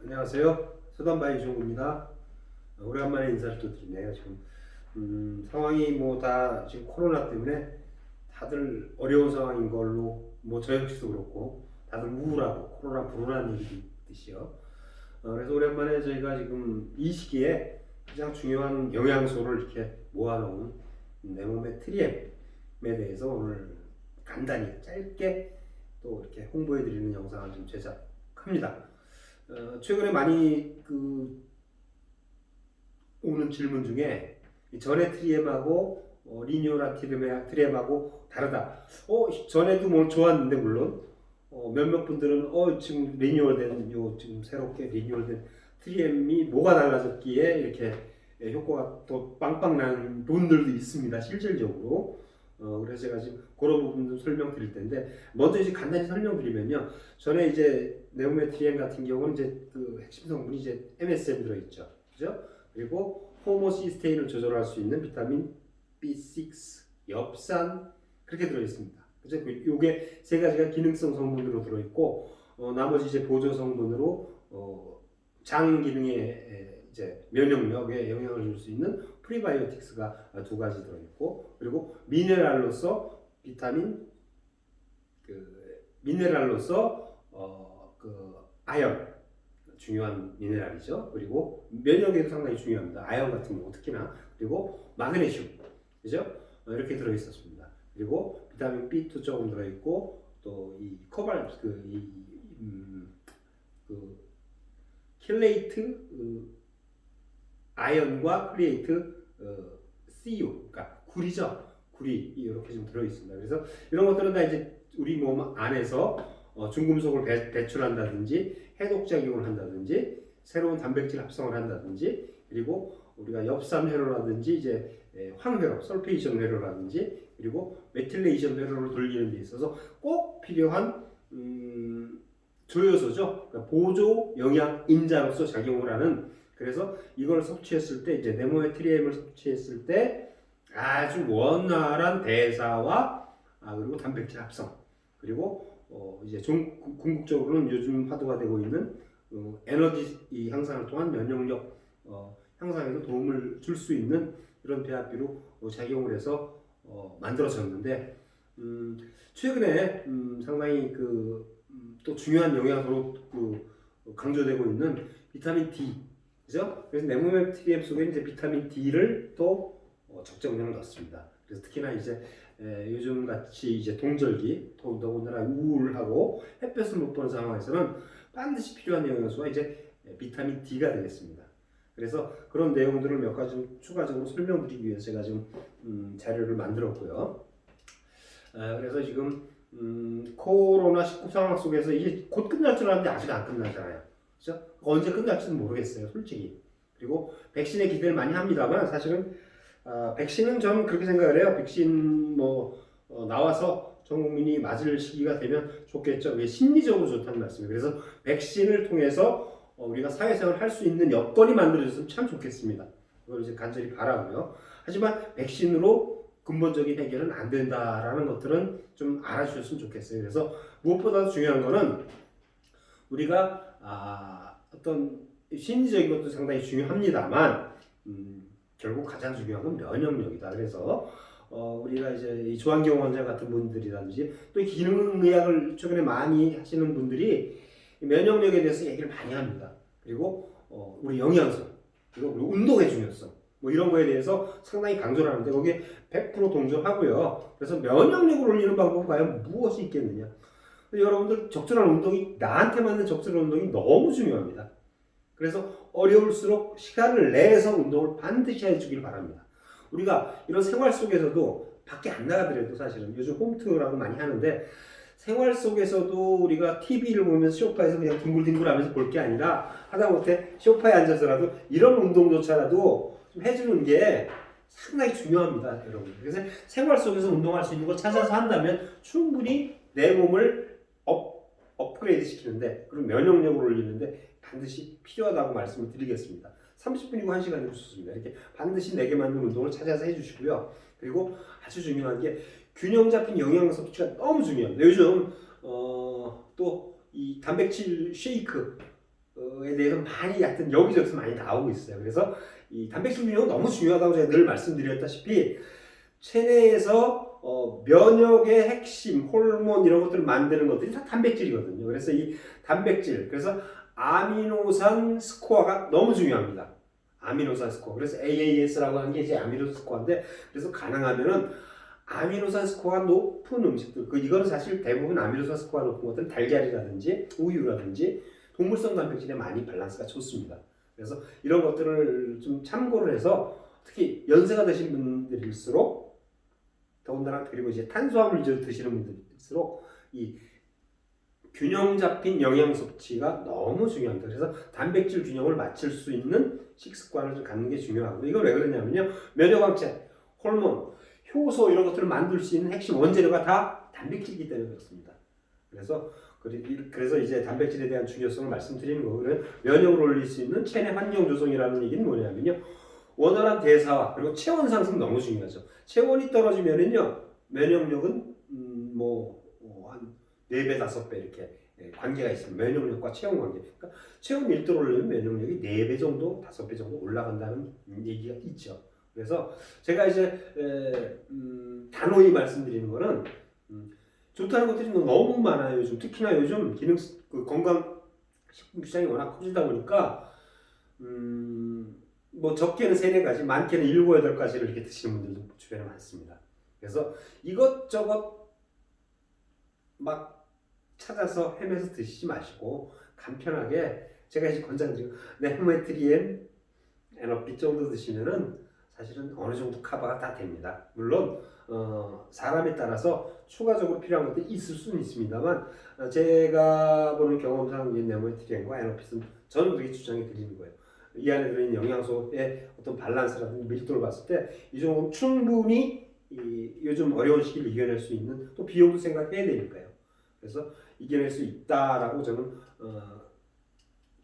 안녕하세요. 서단바이 이종구입니다. 오래간만에 인사를 또 드리네요. 지금 상황이 뭐 다 지금 코로나 때문에 다들 어려운 상황인 걸로 뭐 저 역시도 그렇고 다들 우울하고 코로나 불운한 얘기도 있듯이요. 그래서 오랜만에 저희가 지금 이 시기에 가장 중요한 영양소를 이렇게 모아놓은 내 몸의 트리엠에 대해서 오늘 간단히 짧게 또 이렇게 홍보해드리는 영상을 좀 제작합니다. 최근에 많이 오는 질문 중에 전에 트리엠하고 리뉴얼한 트리엠하고 다르다. 전에도 뭐 좋았는데 물론 몇몇 분들은 지금 리뉴얼된 지금 새롭게 리뉴얼된 트리엠이 뭐가 달라졌기에 이렇게 효과가 더 빵빵 나는 분들도 있습니다. 실질적으로. 그래서 제가 지금 그런 부분도 설명드릴 텐데 먼저 이제 간단히 설명드리면요. 전에 이제 네오메트리엠 같은 경우는 이제 그 핵심 성분이 이제 MSM 들어있죠, 그죠? 그리고 호모시스테인을 조절할 수 있는 비타민 B6, 엽산 그렇게 들어있습니다. 그죠? 요게 세 가지가 기능성 성분으로 들어있고 나머지 이제 보조 성분으로 장 기능에 이제 면역력에 영향을 줄 수 있는 프리바이오틱스가 두 가지 들어있고 그리고 미네랄로서 아연 중요한 미네랄이죠. 그리고 면역에도 상당히 중요합니다. 아연 같은 경우 특히나 그리고 마그네슘 그죠? 이렇게 들어있었습니다. 그리고 비타민 B2 조금 들어있고 또 이 코발 킬레이트 아연과 클레이트 CU 그러니까 구리죠. 구리 이렇게 좀 들어있습니다. 그래서 이런 것들은 다 이제 우리 몸 안에서 중금속을 배출한다든지 해독작용을 한다든지 새로운 단백질 합성을 한다든지 그리고 우리가 엽산회로라든지 이제 황회로, 설페이션 회로라든지 그리고 메틸레이션 회로를 돌리는 데 있어서 꼭 필요한 조효소죠. 그러니까 보조 영양 인자로서 작용을 하는 그래서 이걸 섭취했을 때 이제 네모메트리엠을 섭취했을 때 아주 원활한 대사와 그리고 단백질 합성 그리고 이제 궁극적으로는 요즘 화두가 되고 있는 에너지 향상을 통한 면역력 향상에도 도움을 줄 수 있는 이런 배합비로 작용을 해서 만들어졌는데 최근에 상당히 또 중요한 영양소로 강조되고 있는 비타민 D 그죠? 그래서 네모메트리엠 속에 이제 비타민 D를 또 적정량을 넣습니다. 그래서 특히나 이제 요즘 같이 이제 동절기, 더군다나 우울하고 햇볕을 못 보는 상황에서는 반드시 필요한 영양소가 이제 비타민 D가 되겠습니다. 그래서 그런 내용들을 몇 가지 좀 추가적으로 설명드리기 위해서 제가 지금 자료를 만들었고요. 그래서 지금 코로나19 상황 속에서 이게 곧 끝날 줄 알았는데 아직 안 끝나잖아요. 그렇죠? 언제 끝날지는 모르겠어요, 솔직히. 그리고 백신에 기대를 많이 합니다만 사실은 백신은 저는 그렇게 생각을 해요. 백신 나와서 전 국민이 맞을 시기가 되면 좋겠죠. 왜 심리적으로 좋다는 말씀이에요. 그래서 백신을 통해서 우리가 사회생활을 할 수 있는 여건이 만들어졌으면 참 좋겠습니다. 그걸 이제 간절히 바라고요. 하지만 백신으로 근본적인 해결은 안 된다라는 것들은 좀 알아주셨으면 좋겠어요. 그래서 무엇보다도 중요한 거는 우리가 어떤 심리적인 것도 상당히 중요합니다만 결국 가장 중요한 건 면역력이다. 그래서 우리가 이제 이 조한경 원장 같은 분들이라든지 또 기능의학을 최근에 많이 하시는 분들이 면역력에 대해서 얘기를 많이 합니다. 그리고 우리 영양소 그리고 우리 운동의 중요성 이런 거에 대해서 상당히 강조를 하는데 거기에 100% 동조하고요. 그래서 면역력을 올리는 방법은 과연 무엇이 있겠느냐? 여러분들 적절한 운동이 나한테 맞는 적절한 운동이 너무 중요합니다. 그래서 어려울수록 시간을 내서 운동을 반드시 해주길 바랍니다. 우리가 이런 생활 속에서도 밖에 안 나가더라도 사실은 요즘 홈트라고 많이 하는데 생활 속에서도 우리가 TV를 보면서 소파에서 그냥 뒹굴뒹굴하면서 볼 게 아니라 하다못해 소파에 앉아서라도 이런 운동조차라도 좀 해주는 게 상당히 중요합니다, 여러분. 그래서 생활 속에서 운동할 수 있는 걸 찾아서 한다면 충분히 내 몸을 업그레이드 시키는데 그리고 면역력을 올리는데 반드시 필요하다고 말씀을 드리겠습니다. 30분이고 1시간이고 좋습니다. 이렇게 반드시 내게 맞는 운동을 찾아서 해주시고요. 그리고 아주 중요한 게 균형 잡힌 영양 섭취가 너무 중요합니다. 요즘 또 이 단백질 쉐이크 대해서 많이 하여튼 여기저기서 많이 나오고 있어요. 그래서 이 단백질 균형은 너무 중요하다고 제가 늘 말씀드렸다시피 체내에서 면역의 핵심, 호르몬 이런 것들을 만드는 것들이 다 단백질이거든요. 그래서 이 단백질, 그래서 아미노산 스코어가 너무 중요합니다. 아미노산 스코어. 그래서 AAS라고 하는 게 이제 아미노산 스코어인데, 그래서 가능하면은 아미노산 스코어가 높은 음식들, 이거는 사실 대부분 아미노산 스코어가 높은 것들은 달걀이라든지 우유라든지 동물성 단백질에 많이 밸런스가 좋습니다. 그래서 이런 것들을 좀 참고를 해서 특히 연세가 드신 분들일수록 더군다나 그리고 이제 탄수화물 위주로 드시는 분들일수록 이 균형 잡힌 영양 섭취가 너무 중요합니다. 그래서 단백질 균형을 맞출 수 있는 식습관을 좀 갖는 게 중요하고, 이건 왜 그러냐면요, 면역항체, 호르몬, 효소 이런 것들을 만들 수 있는 핵심 원재료가 다 단백질이기 때문에 그렇습니다. 그래서 이제 단백질에 대한 중요성을 말씀드리는 거고요. 면역을 올릴 수 있는 체내 환경 조성이라는 얘기는 뭐냐면요, 원활한 대사와 그리고 체온 상승 너무 중요하죠. 체온이 떨어지면은요, 면역력은 한 4배, 5배 이렇게 관계가 있습니다. 면역력과 체온 관계. 그러니까 체온 1도를 올리면 면역력이 4배 정도, 5배 정도 올라간다는 얘기가 있죠. 그래서 제가 이제 단호히 말씀드리는 거는 좋다는 것들이 너무 많아요. 요즘 특히나 요즘 건강 식품 시장이 워낙 커지다 보니까 적게는 3-4가지, 많게는 7-8가지를 이렇게 드시는 분들도 주변에 많습니다. 그래서 이것저것 막 찾아서 헤매서 드시지 마시고 간편하게, 제가 이제 권장드리고 네모메트리엔 에너피 정도 드시면은 사실은 어느 정도 커버가 다 됩니다. 물론 사람에 따라서 추가적으로 필요한 것들이 있을 수는 있습니다만, 제가 보는 경험상 네모메트리엔과 에너핏은 저는 그렇게 추천해 드리는 거예요. 이 안에 들어있는 영양소의 어떤 밸런스라든지 밀도를 봤을 때 이 정도는 충분히 요즘 어려운 시기를 이겨낼 수 있는, 또 비용도 생각해야 되니까요. 그래서 이겨낼 수 있다라고 저는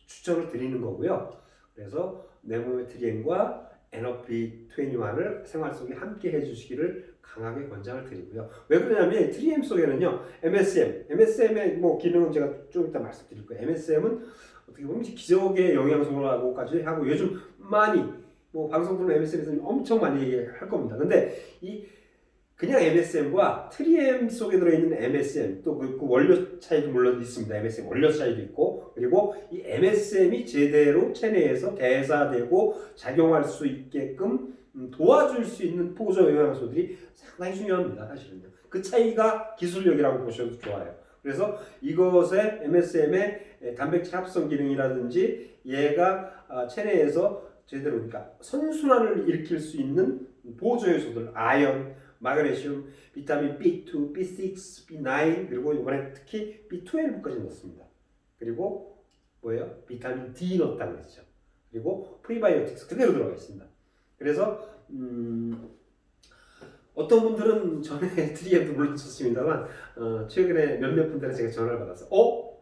추천을 드리는 거고요. 그래서 네모메트리엔과 에너피 21을 생활 속에 함께 해주시기를 강하게 권장을 드리고요. 왜 그러냐면 트리엠 속에는요, MSM의 기능은 제가 좀 이따 말씀드릴 거예요. MSM은 어떻게 보면 기적의 영양소라고까지 하고, 요즘 많이 방송 들으면 MSM에서 엄청 많이 얘기할 겁니다. 근데 그냥 MSM과 트리엠 속에 들어있는 MSM, 또 그 원료 차이도 물론 있습니다. MSM 원료 차이도 있고, 그리고 이 MSM이 제대로 체내에서 대사되고 작용할 수 있게끔 도와줄 수 있는 보조 영양소들이 상당히 중요합니다. 사실은요. 그 차이가 기술력이라고 보셔도 좋아요. 그래서 이것의 MSM의 단백질 합성 기능이라든지 얘가 체내에서 제대로, 그러니까 선순환을 일으킬 수 있는 보조 요소들, 아연, 마그네슘, 비타민 B2, B6, B9, 그리고 이번에 특히 B12까지 넣습니다. 그리고 비타민 D 넣었다고 했죠. 그리고 프리바이오틱스 그대로 들어가 있습니다. 그래서 어떤 분들은 전에 트리엠도 물론 좋습니다만 최근에 몇몇 분들한테 제가 전화를 받아서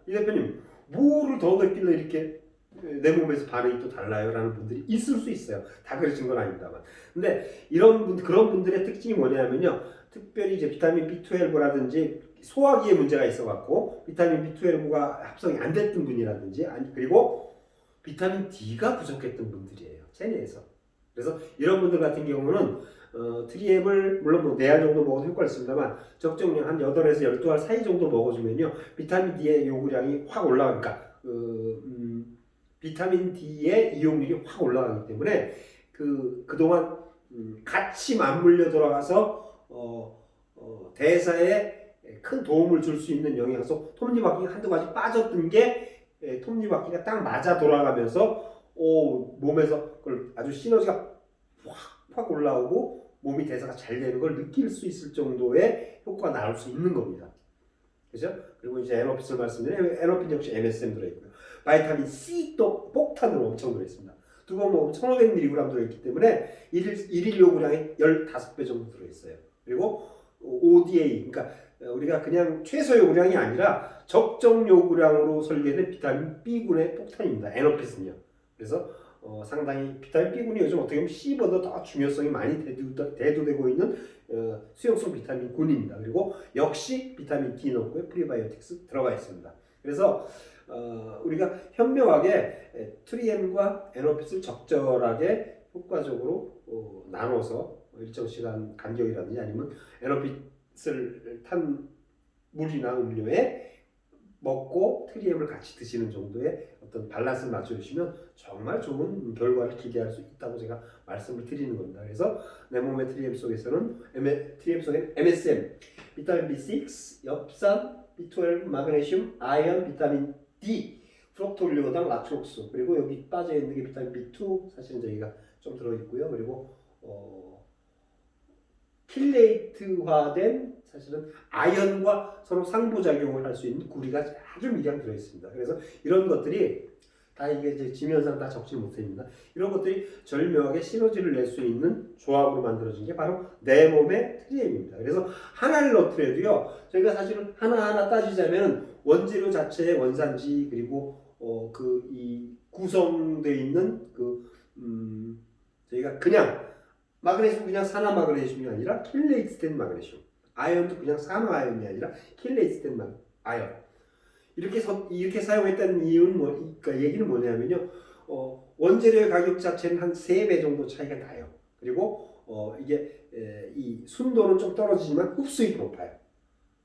이 대표님 뭐를 더 넣길래 이렇게 내 몸에서 반응이 또 달라요? 라는 분들이 있을 수 있어요. 다 그러신 건 아닙니다만. 근데 그런 분들의 특징이 뭐냐면요, 특별히 이제 비타민 B12라든지 소화기에 문제가 있어갖고 비타민 B12가 합성이 안 됐던 분이라든지, 그리고 비타민 D가 부족했던 분들이에요, 체내에서. 그래서 이런 분들 같은 경우는 트리앱을 물론 4알 정도 먹어도 효과가 있습니다만 적정량 한 8에서 12알 사이 정도 먹어주면요, 비타민 D의 요구량이 확 올라가니까 비타민 D의 이용률이 확 올라가기 때문에 그동안 같이 맞물려 돌아가서 대사에 큰 도움을 줄 수 있는 영양소, 톱니바퀴가 한두 가지 빠졌던 게 톱니바퀴가 딱 맞아 돌아가면서 몸에서 그걸 아주 시너지가 확 올라오고 몸이 대사가 잘 되는 걸 느낄 수 있을 정도의 효과가 나올 수 있는 겁니다. 그죠? 그리고 이제 에너핏을 말씀드리면 에너핏 역시 MSM 들어있고요. 바이타민 C도 폭탄으로 엄청 들어있습니다. 두 번 먹으면 1500mg 들어있기 때문에 일일 요구량의 15배 정도 들어있어요. 그리고 ODA, 그러니까 우리가 그냥 최소 요구량이 아니라 적정 요구량으로 설계된 비타민 B군의 폭탄입니다. 에너핏은요. 그래서 상당히 비타민 B군이 요즘 어떻게 보면 C보다 더 중요성이 많이 대두되고 있는 수용성 비타민 군입니다. 그리고 역시 비타민 D 넣고요, 프리바이오틱스 들어가 있습니다. 그래서 우리가 현명하게 트리엠과 에너핏을 적절하게 효과적으로 나눠서 일정 시간 간격이라든지 아니면 에너핏을 탄 물이나 음료에 먹고 트리엠을 같이 드시는 정도의 어떤 밸런스를 맞춰주시면 정말 좋은 결과를 기대할 수 있다고 제가 말씀을 드리는 겁니다. 그래서 내 몸의 트리엠 속에서는 트리엠 속에 MSM, 비타민 B6, 엽산, B12, 마그네슘, 아연, 비타민 D, 프록톨리고당, 락토스, 그리고 여기 빠져 있는 게 비타민 B2 사실은 저희가 좀 들어 있고요. 그리고 킬레이트화된 사실은 아연과 서로 상부작용을 할 수 있는 구리가 아주 미량 들어 있습니다. 그래서 이런 것들이 다 이게 이제 지면상 다 적지 못합니다. 이런 것들이 절묘하게 시너지를 낼 수 있는 조합으로 만들어진 게 바로 내 몸의 트리엠입니다. 그래서 하나를 넣더라도요, 저희가 사실은 하나하나 따지자면 원재료 자체의 원산지 그리고 이 구성되어 있는 저희가 그냥 마그네슘 그냥 산화 마그네슘이 아니라 킬레이트된 마그네슘, 아연도 그냥 산화 아연이 아니라 킬레이트된 아연, 이렇게 사용했다는 이유는 그러니까 얘기는 뭐냐면요, 원재료의 가격 자체는 한 3배 정도 차이가 나요. 그리고 이게 이 순도는 좀 떨어지지만 흡수율이 높아요.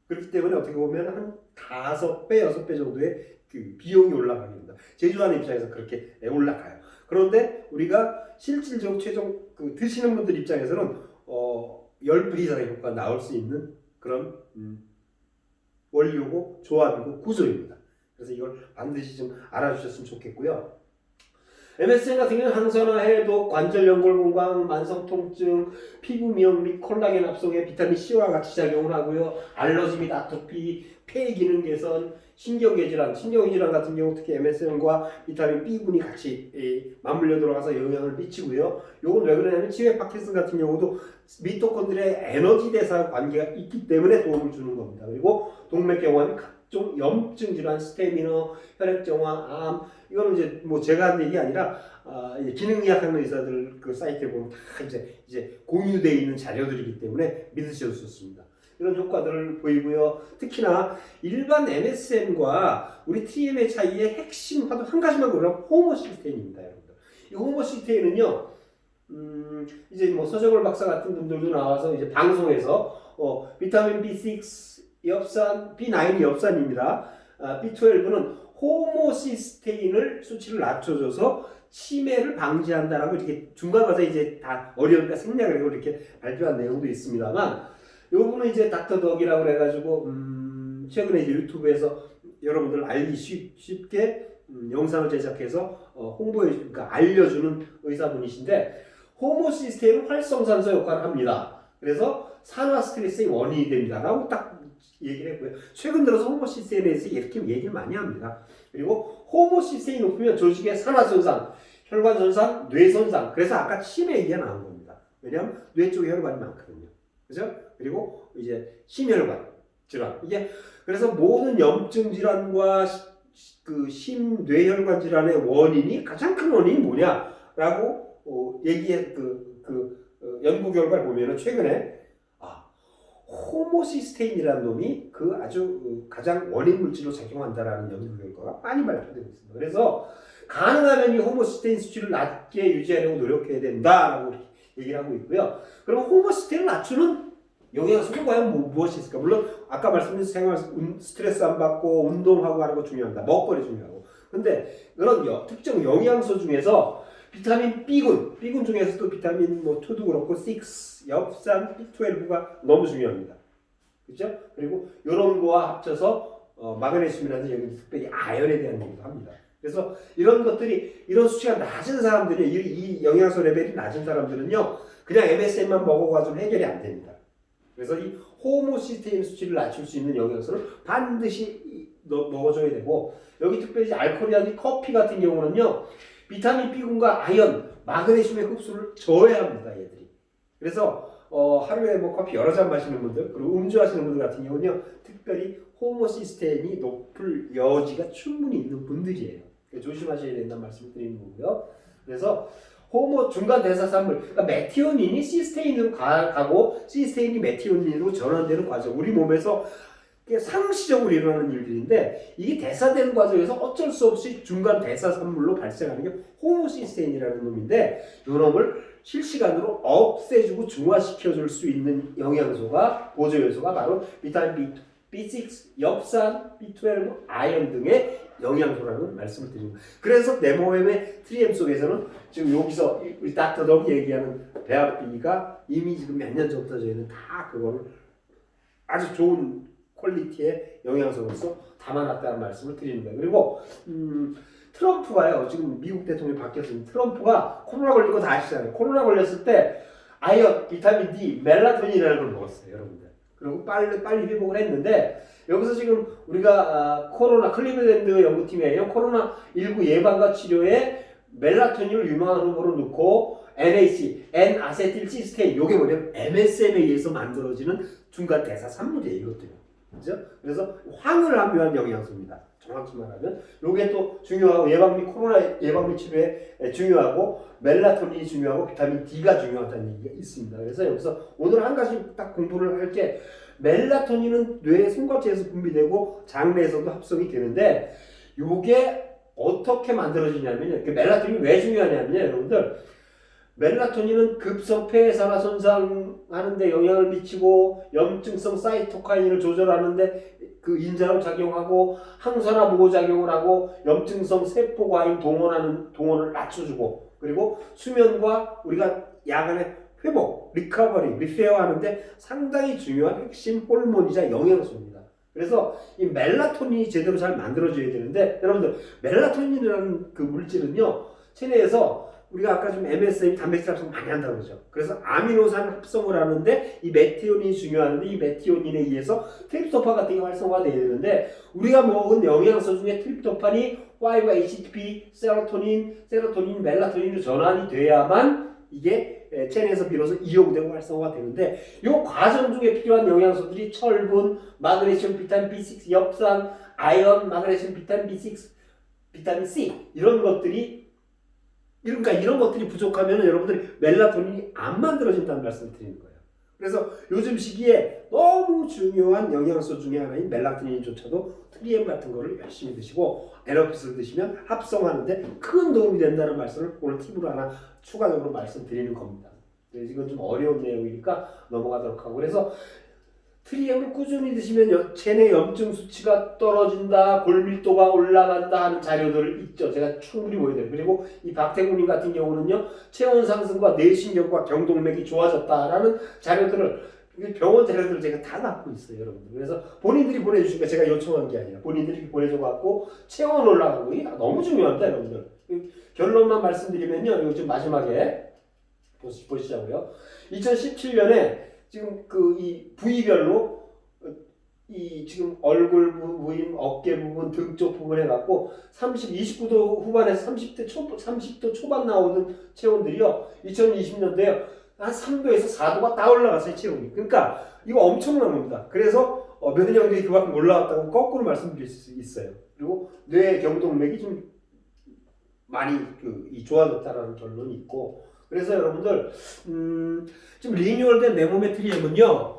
그렇기 때문에 어떻게 보면 한 5배, 6배 정도의 그 비용이 올라가게 됩니다. 제조하는 입장에서 그렇게 올라가요. 그런데 우리가 실질적으로 최종 드시는 분들 입장에서는 10배 이상의 효과가 나올 수 있는 그런 원료고 조합이고 구조입니다. 그래서 이걸 반드시 좀 알아주셨으면 좋겠고요. MSM 같은 경우는 항산화, 해독, 관절 연골 건강, 만성 통증, 피부 미용 및 콜라겐 합성에 비타민 C와 같이 작용을 하고요. 알러지 및 아토피, 폐 기능 개선, 신경계 질환 같은 경우 특히 MSM과 비타민 B군이 같이 맞물려 들어가서 영향을 미치고요. 이건 왜 그러냐면 치매 파킨슨 같은 경우도 미토콘드리아의 에너지 대사 관계가 있기 때문에 도움을 주는 겁니다. 그리고 동맥경화, 각종 염증 질환, 스테미너, 혈액정화, 암, 이거는 이제 뭐 제가 한 얘기 아니라 기능의학 하는 의사들 그 사이트에 보면 다 이제 공유되어 있는 자료들이기 때문에 믿으셔도 좋습니다. 이런 효과들을 보이고요. 특히나 일반 MSM과 우리 TM의 차이의 핵심 한 가지만 그러면 호모시스테인입니다, 여러분들. 이 호모시스테인은요, 이제 뭐 서정월 박사 같은 분들도 나와서 이제 방송에서 비타민 B6, 엽산, B9이 엽산입니다. B12는 호모시스테인을 수치를 낮춰줘서 치매를 방지한다라고 이렇게 중간 과정에 이제 다 어려우니까 생략을 하고 이렇게 발표한 내용도 있습니다만, 이 부분은 이제 닥터 덕이라고 해가지고 최근에 이제 유튜브에서 여러분들 알기 쉽게 영상을 제작해서 그러니까 알려주는 의사분이신데, 호모시스테인은 활성산소 역할을 합니다. 그래서 산화 스트레스의 원인이 됩니다라고 딱 얘기를 했고요. 최근 들어서 호모시스테인에 대해서 이렇게 얘기를 많이 합니다. 그리고 호모시스테인이 높으면 조직의 산화 손상, 혈관 손상, 뇌 손상. 그래서 아까 치매 얘기가 나온 겁니다. 왜냐하면 뇌 쪽에 혈관이 많거든요. 그죠? 그리고 이제 심혈관 질환. 이게 그래서 모든 염증 질환과 그 심뇌혈관 질환의 원인이 가장 큰 원인이 뭐냐라고 얘기해 연구 결과를 보면은 최근에 호모시스테인이라는 놈이 아주 가장 원인 물질로 작용한다라는 연구 결과가 많이 발표되고 있습니다. 그래서 가능하면 이 호모시스테인 수치를 낮게 유지하려고 노력해야 된다라고 얘기를 하고 있고요. 그럼 호모시스테인을 낮추는 영양소가 과연 무엇이 있을까? 물론 아까 말씀드린 생활 스트레스 안 받고 운동하고 하는 거 중요합니다. 먹거리 중요하고. 근데 그런 특정 영양소 중에서 비타민 B군 중에서도 비타민 2도 그렇고 6, 엽산, B12가 너무 중요합니다. 그렇죠? 그리고 이런 거와 합쳐서 마그네슘이라든지 여기 특별히 아연에 대한 얘기도 합니다. 그래서 이런 것들이 이런 수치가 낮은 사람들이 이 영양소 레벨이 낮은 사람들은요, 그냥 MSM만 먹어가지고 해결이 안 됩니다. 그래서 이 호모시스테인 수치를 낮출 수 있는 영양소를 반드시 먹어줘야 되고, 여기 특별히 알코올이라든지 커피 같은 경우는요, 비타민 B군과 아연, 마그네슘의 흡수를 저해합니다, 얘들이. 그래서 하루에 뭐 커피 여러 잔 마시는 분들, 그리고 음주하시는 분들 같은 경우는요, 특별히 호모시스테인이 높을 여지가 충분히 있는 분들이에요. 조심하셔야 된다는 말씀을 드리는 거고요. 그래서 호모 중간 대사산물, 그러니까 메티오닌이 시스테인으로 가고 시스테인이 메티오닌으로 전환되는 과정. 우리 몸에서 그게 상시적으로 일어나는 일들인데 이게 대사되는 과정에서 어쩔 수 없이 중간 대사 산물로 발생하는 게 호모시스테인이라는 놈인데 이 놈을 실시간으로 없애주고 중화시켜줄 수 있는 영양소가 보조 요소가 바로 비타민 B6, 엽산, B12, 아연 등의 영양소라는 말씀을 드립니다. 그래서 네모엠의 트리엠 속에서는 지금 여기서 우리 닥터 덕이 얘기하는 배합비가 이미 지금 몇 년 전부터 저희는 다 그거를 아주 좋은 퀄리티의 영양소로서 담아놨다는 말씀을 드립니다. 그리고 트럼프가요, 지금 미국 대통령이 바뀌었습니다. 트럼프가 코로나 걸린 거 다 아시잖아요. 코로나 걸렸을 때 아연, 비타민 D, 멜라토닌이라는 걸 먹었어요, 여러분들. 그리고 빨리 회복을 했는데 여기서 지금 우리가 코로나 클리블랜드 연구팀이에요. 코로나19 예방과 치료에 멜라토닌을 유망한 후보로 넣고 NAC, N-아세틸시스테인, 요게 뭐냐면 MSM에 의해서 만들어지는 중간 대사 산물이에요, 이것도요. 그죠? 그래서 황을 함유한 영양소입니다. 정확히 말하면 요게 또 중요하고 예방 및 코로나 예방 및 치료에 중요하고 멜라토닌이 중요하고 비타민 D가 중요하다는 얘기가 있습니다. 그래서 여기서 오늘 한 가지 딱 공부를 할 게 멜라토닌은 뇌의 손각지에서 분비되고 장내에서도 합성이 되는데 요게 어떻게 만들어지냐면요. 멜라토닌이 왜 중요하냐면요, 여러분들. 멜라토닌은 급성 폐해산화 손상하는데 영향을 미치고 염증성 사이토카인을 조절하는데 그 인자로 작용하고 항산화 보호 작용을 하고 염증성 세포 과잉 동원을 낮춰주고 그리고 수면과 우리가 야간의 회복, 리커버리, 리페어 하는데 상당히 중요한 핵심 호르몬이자 영양소입니다. 그래서 이 멜라토닌이 제대로 잘 만들어져야 되는데 여러분들 멜라토닌이라는 그 물질은요 체내에서 우리가 아까 좀 MSM 단백질 합성 많이 한다고 그러죠. 그래서 아미노산 합성을 하는데 이 메티오닌이 중요한데 이 메티오닌에 의해서 트립토판 같은 게 활성화되어야 되는데 우리가 먹은 영양소 중에 트립토판이 5-HTP, 세로토닌, 멜라토닌으로 전환이 돼야만 이게 체내에서 비로소 이용되고 활성화가 되는데 이 과정 중에 필요한 영양소들이 철분, 마그네슘, 비타민 B6, 엽산, 아연, 마그네슘, 비타민 B6, 비타민 C 이런 것들이 그러니까 이런 것들이 부족하면 여러분들이 멜라토닌이 안 만들어진다는 말씀을 드리는 거예요. 그래서 요즘 시기에 너무 중요한 영양소 중에 하나인 멜라토닌조차도 트리엠 같은 거를 열심히 드시고 에너피스를 드시면 합성하는데 큰 도움이 된다는 말씀을 오늘 팁으로 하나 추가적으로 말씀드리는 겁니다. 그래서 이건 좀 어려운 내용이니까 넘어가도록 하고 그래서 트리엠을 꾸준히 드시면 체내 염증 수치가 떨어진다, 골밀도가 올라간다 하는 자료들 있죠. 제가 충분히 보여드려요. 그리고 이 박태구님 같은 경우는요, 체온 상승과 뇌신경과 경동맥이 좋아졌다라는 자료들을 병원 자료들을 제가 다 갖고 있어요, 여러분들. 그래서 본인들이 보내주시니까 제가 요청한 게 아니라 본인들이 보내줘갖고 체온 올라가고 이게 너무 중요합니다, 여러분들. 결론만 말씀드리면요, 이거 좀 마지막에 보시자고요. 2017년에 지금 그 이 부위별로 이 지금 얼굴 부분, 어깨 부분, 등 쪽 부분 해갖고 29도 후반에서 30도 초반 나오던 체온들이요. 2020년도에 한 3도에서 4도가 다 올라갔어요, 체온이. 그러니까 이거 엄청난 겁니다. 그래서 면역력이 그만큼 올라왔다고 거꾸로 말씀드릴 수 있어요. 그리고 뇌 경동맥이 좀 많이 좋아졌다라는 결론이 있고 그래서 여러분들 지금 리뉴얼된 네모메트리엠은요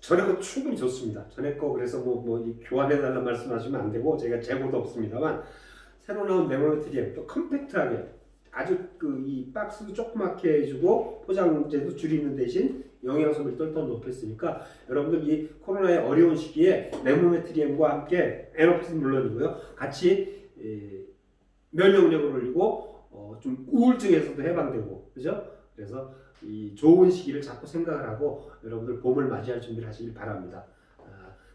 전에 거 충분히 좋습니다. 전에 거 그래서 교환해달라는 말씀하시면 안 되고 제가 재고도 없습니다만 새로 나온 네모메트리엠 또 컴팩트하게 아주 이 박스도 조그맣게 해주고 포장재도 줄이는 대신 영양소 밀도를 더 높였으니까 여러분들 이 코로나의 어려운 시기에 네모메트리엠과 함께 에너피스는 물론이고요 같이 면역력을 올리고 좀 우울증에서도 해방되고 그죠? 그래서 이 좋은 시기를 자꾸 생각을 하고 여러분들 봄을 맞이할 준비를 하시길 바랍니다.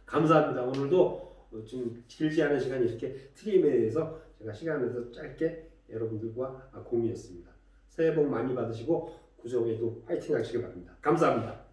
감사합니다. 오늘도 좀 길지 않은 시간 이렇게 트림에 대해서 제가 시간을 내서 짧게 여러분들과 공유했습니다. 새해 복 많이 받으시고 구정에도 화이팅 하시길 바랍니다. 감사합니다.